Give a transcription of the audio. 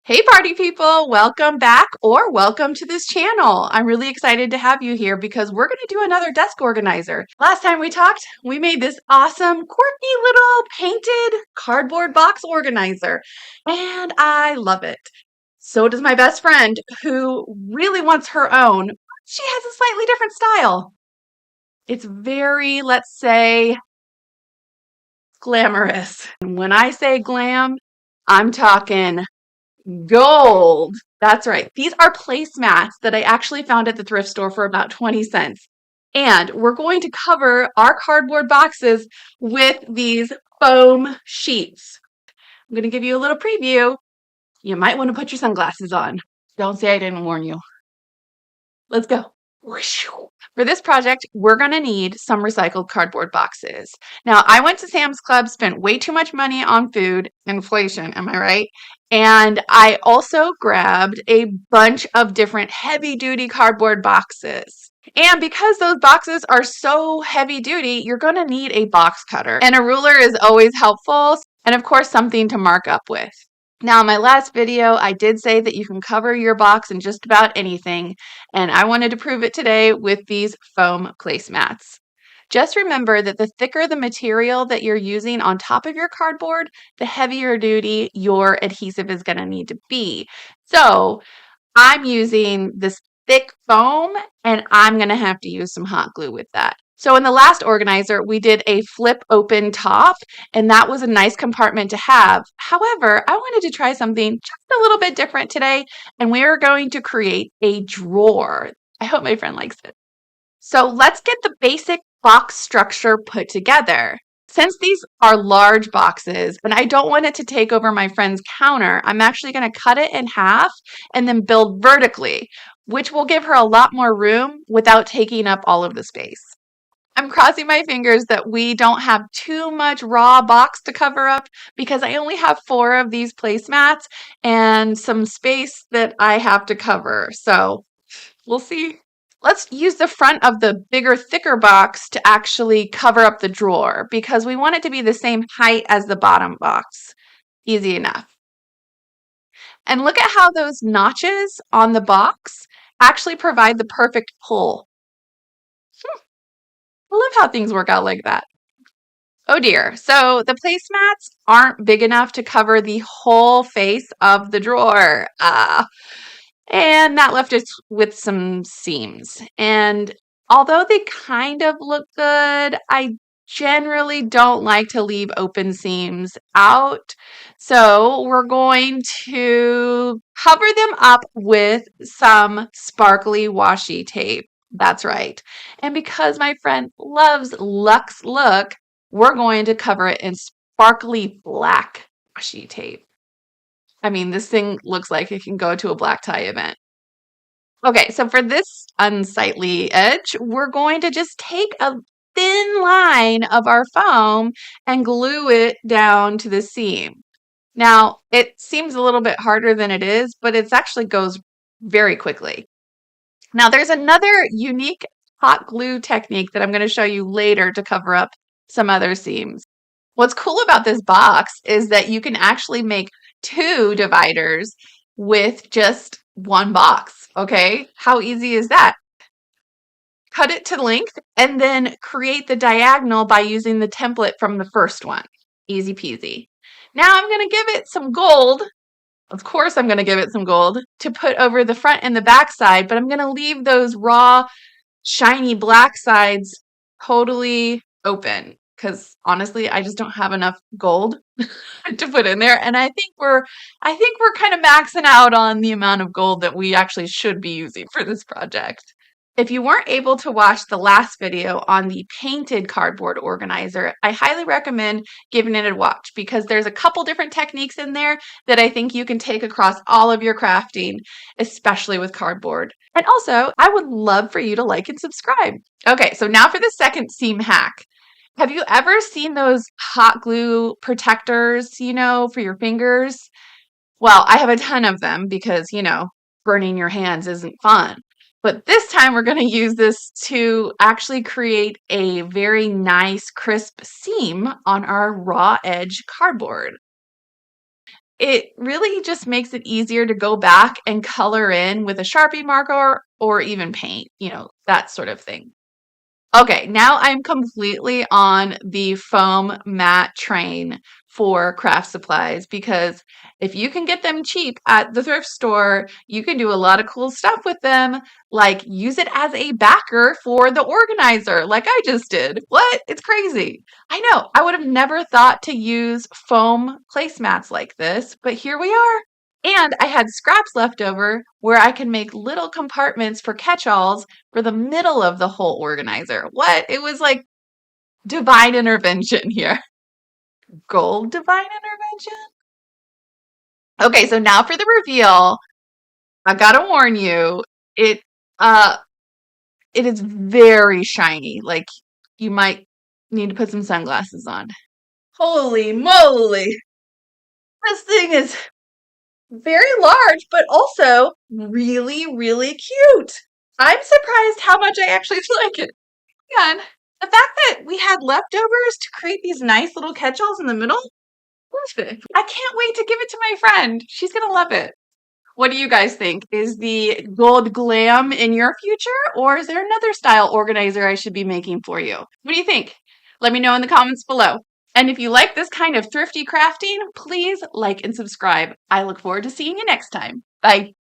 Hey party people, welcome back or welcome to this channel. I'm really excited to have you here because we're going to do another desk organizer. Last time we talked, we made this awesome, quirky little painted cardboard box organizer, and I love it. So does my best friend who really wants her own. She has a slightly different style. It's very, let's say, glamorous. And when I say glam, I'm talking gold. That's right. These are placemats that I actually found at the thrift store for about 20 cents. And we're going to cover our cardboard boxes with these foam sheets. I'm going to give you a little preview. You might want to put your sunglasses on. Don't say I didn't warn you. Let's go. For this project, we're going to need some recycled cardboard boxes. Now, I went to Sam's Club, spent way too much money on food, inflation, am I right? And I also grabbed a bunch of different heavy-duty cardboard boxes. And because those boxes are so heavy duty, you're going to need a box cutter. And a ruler is always helpful. And of course, something to mark up with. Now, in my last video, I did say that you can cover your box in just about anything, and I wanted to prove it today with these foam placemats. Just remember that the thicker the material that you're using on top of your cardboard, the heavier duty your adhesive is going to need to be. So I'm using this thick foam, and I'm going to have to use some hot glue with that. So in the last organizer, we did a flip open top, and that was a nice compartment to have. However, I wanted to try something just a little bit different today, and we are going to create a drawer. I hope my friend likes it. So let's get the basic box structure put together. Since these are large boxes and I don't want it to take over my friend's counter, I'm actually going to cut it in half and then build vertically, which will give her a lot more room without taking up all of the space. I'm crossing my fingers that we don't have too much raw box to cover up because I only have 4 of these placemats and some space that I have to cover. So we'll see. Let's use the front of the bigger, thicker box to actually cover up the drawer because we want it to be the same height as the bottom box. Easy enough. And look at how those notches on the box actually provide the perfect pull. I love how things work out like that. Oh dear. So the placemats aren't big enough to cover the whole face of the drawer. And that left us with some seams. And although they kind of look good, I generally don't like to leave open seams out. So we're going to cover them up with some sparkly washi tape. That's right. And because my friend loves Luxe Look, we're going to cover it in sparkly black washi tape. I mean, this thing looks like it can go to a black tie event. Okay, so for this unsightly edge, we're going to just take a thin line of our foam and glue it down to the seam. Now, it seems a little bit harder than it is, but it actually goes very quickly. Now, there's another unique hot glue technique that I'm going to show you later to cover up some other seams. What's cool about this box is that you can actually make 2 dividers with just one box, okay? How easy is that? Cut it to length and then create the diagonal by using the template from the first one. Easy peasy. Now I'm going to give it some gold. Of course I'm going to give it some gold to put over the front and the back side, but I'm going to leave those raw, shiny black sides totally open because honestly, I just don't have enough gold to put in there. And I think we're kind of maxing out on the amount of gold that we actually should be using for this project. If you weren't able to watch the last video on the painted cardboard organizer, I highly recommend giving it a watch because there's a couple different techniques in there that I think you can take across all of your crafting, especially with cardboard. And also, I would love for you to like and subscribe. Okay, so now for the second seam hack. Have you ever seen those hot glue protectors, for your fingers? Well, I have a ton of them because, burning your hands isn't fun. But this time we're going to use this to actually create a very nice crisp seam on our raw edge cardboard. it really just makes it easier to go back and color in with a Sharpie marker or even paint, that sort of thing. Okay, now I'm completely on the foam mat train for craft supplies because if you can get them cheap at the thrift store, you can do a lot of cool stuff with them, like use it as a backer for the organizer, like I just did. What? It's crazy. I know, I would have never thought to use foam placemats like this, but here we are. And I had scraps left over where I can make little compartments for catch-alls for the middle of the whole organizer. What? It was like divine intervention here. Gold divine intervention? Okay, so now for the reveal. I gotta warn you, it uh it is very shiny. Like you might need to put some sunglasses on. Holy moly. This thing is very large, but also really, really cute. I'm surprised how much I actually like it. And the fact that we had leftovers to create these nice little catch-alls in the middle, perfect. I can't wait to give it to my friend. She's gonna love it. What do you guys think? Is the gold glam in your future, or is there another style organizer I should be making for you? What do you think? Let me know in the comments below. And if you like this kind of thrifty crafting, please like and subscribe. I look forward to seeing you next time. Bye.